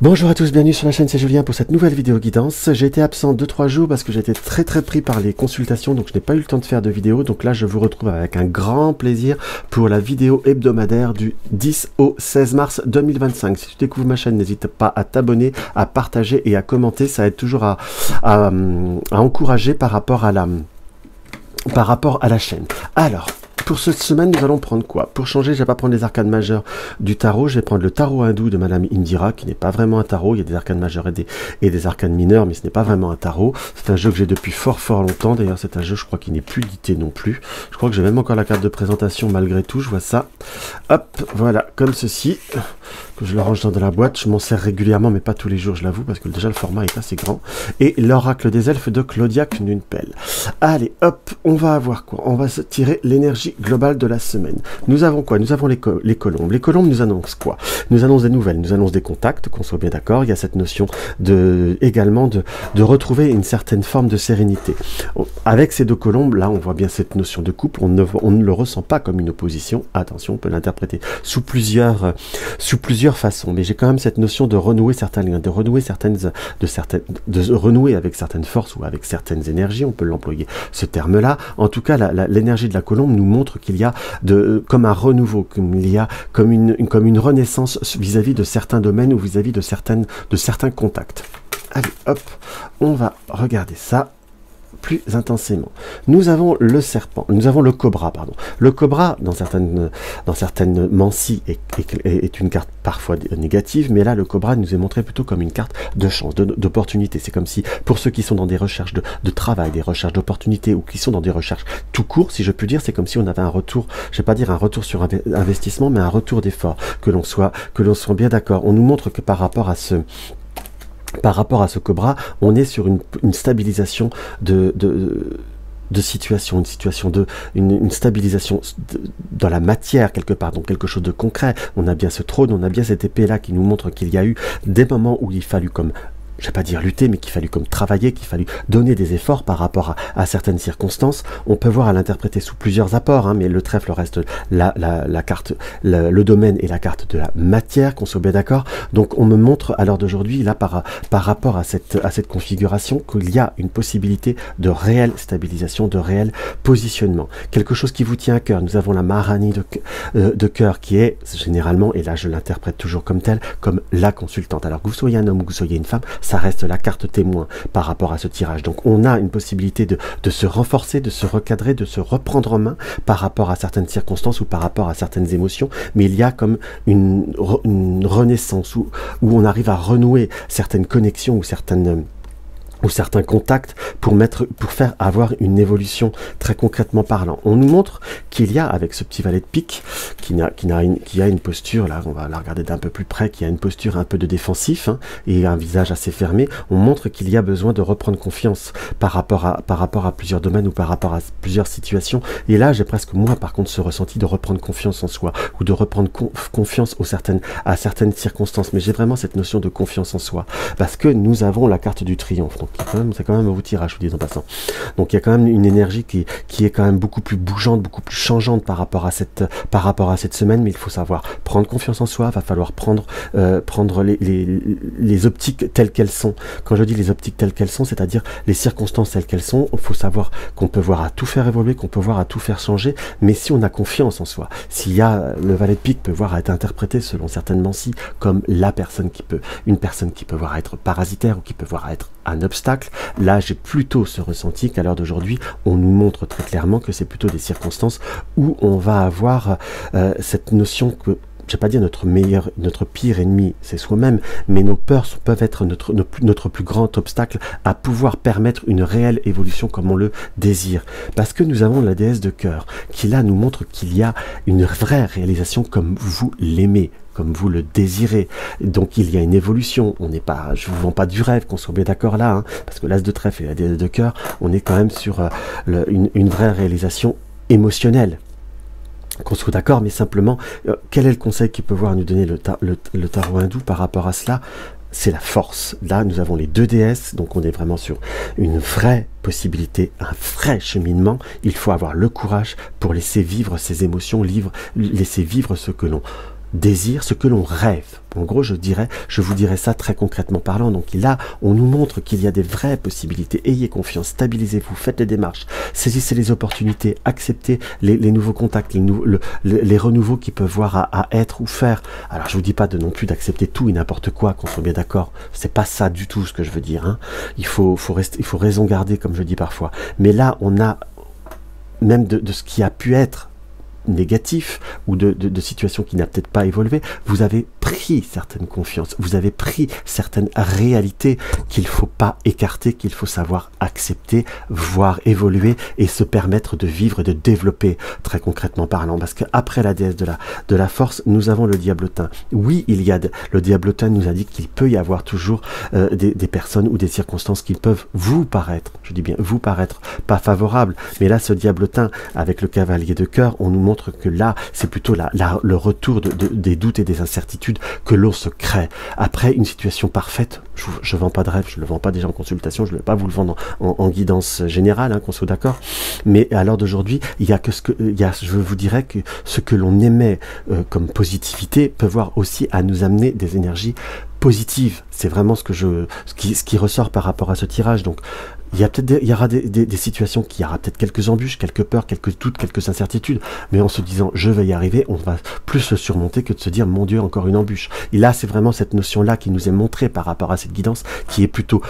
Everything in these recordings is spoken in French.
Bonjour à tous, bienvenue sur la chaîne, c'est Julien pour cette nouvelle vidéo guidance. J'ai été absent 2-3 jours parce que j'étais très pris par les consultations, donc je n'ai pas eu le temps de faire de vidéo. Donc là je vous retrouve avec un grand plaisir pour la vidéo hebdomadaire du 10 au 16 mars 2025. Si tu découvres ma chaîne, n'hésite pas à t'abonner, à partager et à commenter, ça aide toujours à encourager par rapport à la chaîne. Alors, pour cette semaine, nous allons prendre quoi? Pour changer, je ne vais pas prendre les arcanes majeures du tarot, je vais prendre le tarot hindou de Madame Indira, qui n'est pas vraiment un tarot. Il y a des arcanes majeures et des arcanes mineurs, mais ce n'est pas vraiment un tarot. C'est un jeu que j'ai depuis fort longtemps. D'ailleurs, c'est un jeu, je crois, qui n'est plus édité non plus. Je crois que j'ai même encore la carte de présentation malgré tout. Je vois ça. Hop, voilà, comme ceci. Que je le range dans la boîte. Je m'en sers régulièrement, mais pas tous les jours, je l'avoue, parce que déjà le format est assez grand. Et l'oracle des elfes de Claudia Knunpel. Allez, hop, on va avoir quoi? On va se tirer l'énergie globale de la semaine. Nous avons quoi? Nous avons les colombes. Les colombes nous annoncent quoi? Nous annoncent des nouvelles, nous annoncent des contacts, qu'on soit bien d'accord. Il y a cette notion également de retrouver une certaine forme de sérénité. Avec ces deux colombes, là, on voit bien cette notion de couple. On ne le ressent pas comme une opposition. Attention, on peut l'interpréter sous plusieurs façons. Mais j'ai quand même cette notion de renouer certains liens, de renouer renouer avec certaines forces ou avec certaines énergies. On peut l'employer ce terme-là. En tout cas, l'énergie de la colombe nous montre qu'il y a comme un renouveau, comme une renaissance vis-à-vis de certains domaines ou vis-à-vis de certains contacts. Allez, hop, on va regarder ça plus intensément. Nous avons le serpent, nous avons le cobra, pardon. Le cobra, dans certaines mancies, est une carte parfois négative, mais là, le cobra nous est montré plutôt comme une carte de chance, d'opportunité. C'est comme si, pour ceux qui sont dans des recherches de travail, des recherches d'opportunités, ou qui sont dans des recherches tout court, si je puis dire, c'est comme si on avait un retour, je vais pas dire un retour sur investissement, mais un retour d'effort, que l'on soit bien d'accord. On nous montre que par rapport à ce cobra, on est sur une stabilisation de situation, une stabilisation dans la matière quelque part, donc quelque chose de concret. On a bien ce trône, on a bien cette épée là qui nous montre qu'il y a eu des moments où il fallut comme, je vais pas dire lutter, mais qu'il fallut comme travailler, qu'il fallut donner des efforts par rapport à certaines circonstances. On peut voir à l'interpréter sous plusieurs apports, hein, mais le trèfle reste la carte, le domaine et la carte de la matière, qu'on soit bien d'accord. Donc on me montre à l'heure d'aujourd'hui, là, par rapport à cette configuration, qu'il y a une possibilité de réelle stabilisation, de réel positionnement. Quelque chose qui vous tient à cœur. Nous avons la Maharani de cœur qui est généralement, et là je l'interprète toujours comme telle, comme la consultante. Alors que vous soyez un homme ou que vous soyez une femme, ça reste la carte témoin par rapport à ce tirage. Donc on a une possibilité de se renforcer, de se recadrer, de se reprendre en main par rapport à certaines circonstances ou par rapport à certaines émotions, mais il y a comme une renaissance où on arrive à renouer certaines connexions ou certains contacts pour faire avoir une évolution très concrètement parlant. On nous montre qu'il y a, avec ce petit valet de pique, qui a une posture, là, on va la regarder d'un peu plus près, qui a une posture un peu de défensif, hein, et un visage assez fermé. On montre qu'il y a besoin de reprendre confiance par rapport à plusieurs domaines ou par rapport à plusieurs situations. Et là, j'ai presque, moi, par contre, ce ressenti de reprendre confiance en soi, ou de reprendre confiance à certaines circonstances. Mais j'ai vraiment cette notion de confiance en soi, parce que nous avons la carte du triomphe. Donc, c'est quand même un beau tirage, je vous dis en passant. Donc il y a quand même une énergie qui est quand même beaucoup plus bougeante, beaucoup plus changeante par rapport à cette semaine, mais il faut savoir prendre confiance en soi, va falloir prendre les optiques telles qu'elles sont. Quand je dis les optiques telles qu'elles sont, c'est-à-dire les circonstances telles qu'elles sont, il faut savoir qu'on peut voir à tout faire évoluer, qu'on peut voir à tout faire changer, mais si on a confiance en soi, s'il y a le valet de pique peut voir à être interprété selon certaines mancies comme une personne qui peut voir à être parasitaire ou qui peut voir à être un obstacle. Là, j'ai plutôt ce ressenti qu'à l'heure d'aujourd'hui, on nous montre très clairement que c'est plutôt des circonstances où on va avoir cette notion que, je vais pas dire notre pire ennemi, c'est soi-même, mais nos peurs peuvent être notre plus grand obstacle à pouvoir permettre une réelle évolution comme on le désire. Parce que nous avons la déesse de cœur, qui là nous montre qu'il y a une vraie réalisation comme vous l'aimez, comme vous le désirez. Donc il y a une évolution. On n'est pas, je vous vends pas du rêve, qu'on soit bien d'accord là, hein, parce que l'as de trèfle et la déesse de cœur, on est quand même sur une vraie réalisation émotionnelle. Qu'on soit d'accord, mais simplement, quel est le conseil qui peut nous donner le tarot hindou par rapport à cela? C'est la force. Là, nous avons les deux déesses, donc on est vraiment sur une vraie possibilité, un vrai cheminement. Il faut avoir le courage pour laisser vivre ses émotions, laisser vivre ce que l'on désire, ce que l'on rêve. En gros, je vous dirais ça très concrètement parlant. Donc là, on nous montre qu'il y a des vraies possibilités. Ayez confiance, stabilisez-vous, faites les démarches, saisissez les opportunités, acceptez les nouveaux contacts, les renouveaux qui peuvent voir à être ou faire. Alors, je vous dis pas non plus d'accepter tout et n'importe quoi, qu'on soit bien d'accord. C'est pas ça du tout ce que je veux dire, hein. Il faut raison garder, comme je dis parfois. Mais là, on a même de ce qui a pu être négatif ou de situations qui n'a peut-être pas évolué, vous avez pris certaines confiances, vous avez pris certaines réalités qu'il ne faut pas écarter, qu'il faut savoir accepter, voir évoluer et se permettre de vivre et de développer, très concrètement parlant. Parce qu'après la déesse de la force, nous avons le diablotin. Oui, le diablotin nous a dit qu'il peut y avoir toujours des personnes ou des circonstances qui peuvent vous paraître, je dis bien vous paraître, pas favorables. Mais là, ce diablotin, avec le cavalier de cœur, on nous montre que là, c'est plutôt le retour des doutes et des incertitudes que l'on se crée. Après une situation parfaite, je ne vends pas de rêve, je ne le vends pas déjà en consultation, je ne vais pas vous le vendre en guidance générale, hein, qu'on soit d'accord. Mais à l'heure d'aujourd'hui, je vous dirais que ce que l'on émet comme positivité peut voir aussi à nous amener des énergies positives. C'est vraiment ce qui ressort par rapport à ce tirage. Donc, il y aura des situations qui aura peut-être quelques embûches, quelques peurs, quelques doutes, quelques incertitudes, mais en se disant je vais y arriver, on va plus le surmonter que de se dire mon Dieu, encore une embûche. Et là, c'est vraiment cette notion-là qui nous est montrée par rapport à cette guidance, qui est plutôt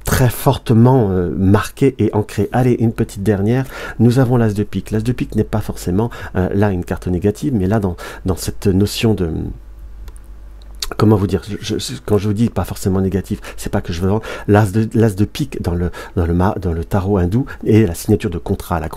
très fortement marquée et ancrée. Allez, une petite dernière, nous avons l'As de pique. L'As de pique n'est pas forcément là une carte négative, mais là dans cette notion de... Comment vous dire, quand je vous dis pas forcément négatif, c'est pas que je veux vendre. L'as de pique dans le tarot hindou et la signature de contrat, la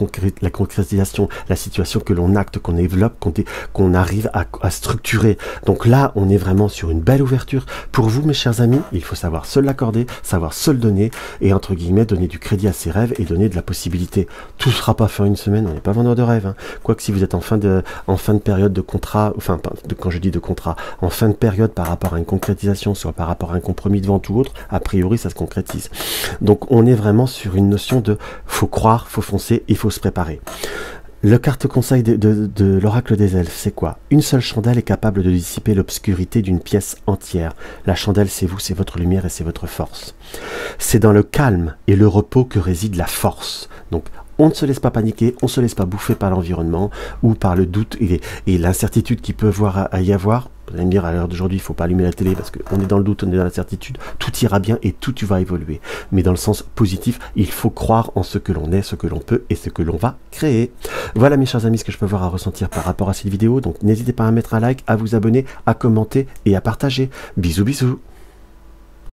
concrétisation, la situation que l'on acte, qu'on développe, qu'on arrive à structurer. Donc là, on est vraiment sur une belle ouverture. Pour vous, mes chers amis, il faut savoir se l'accorder, savoir se le donner et entre guillemets donner du crédit à ses rêves et donner de la possibilité. Tout ne sera pas fait en une semaine, on n'est pas vendeur de rêves, hein. Quoique si vous êtes en fin de période de contrat, enfin quand je dis de contrat, en fin de période par rapport à une concrétisation, soit par rapport à un compromis de vente ou autre, a priori ça se concrétise. Donc on est vraiment sur une notion de faut croire, faut foncer, il faut se préparer. Le carte conseil de l'oracle des elfes, c'est quoi? Une seule chandelle est capable de dissiper l'obscurité d'une pièce entière. La chandelle, c'est vous, c'est votre lumière et c'est votre force. C'est dans le calme et le repos que réside la force. Donc on ne se laisse pas paniquer, on ne se laisse pas bouffer par l'environnement ou par le doute et l'incertitude qui peut y avoir. Vous allez me dire, à l'heure d'aujourd'hui, il ne faut pas allumer la télé parce qu'on est dans le doute, on est dans l'incertitude. Tout ira bien et tout va évoluer. Mais dans le sens positif, il faut croire en ce que l'on est, ce que l'on peut et ce que l'on va créer. Voilà mes chers amis, ce que je peux voir à ressentir par rapport à cette vidéo. Donc n'hésitez pas à mettre un like, à vous abonner, à commenter et à partager. Bisous bisous.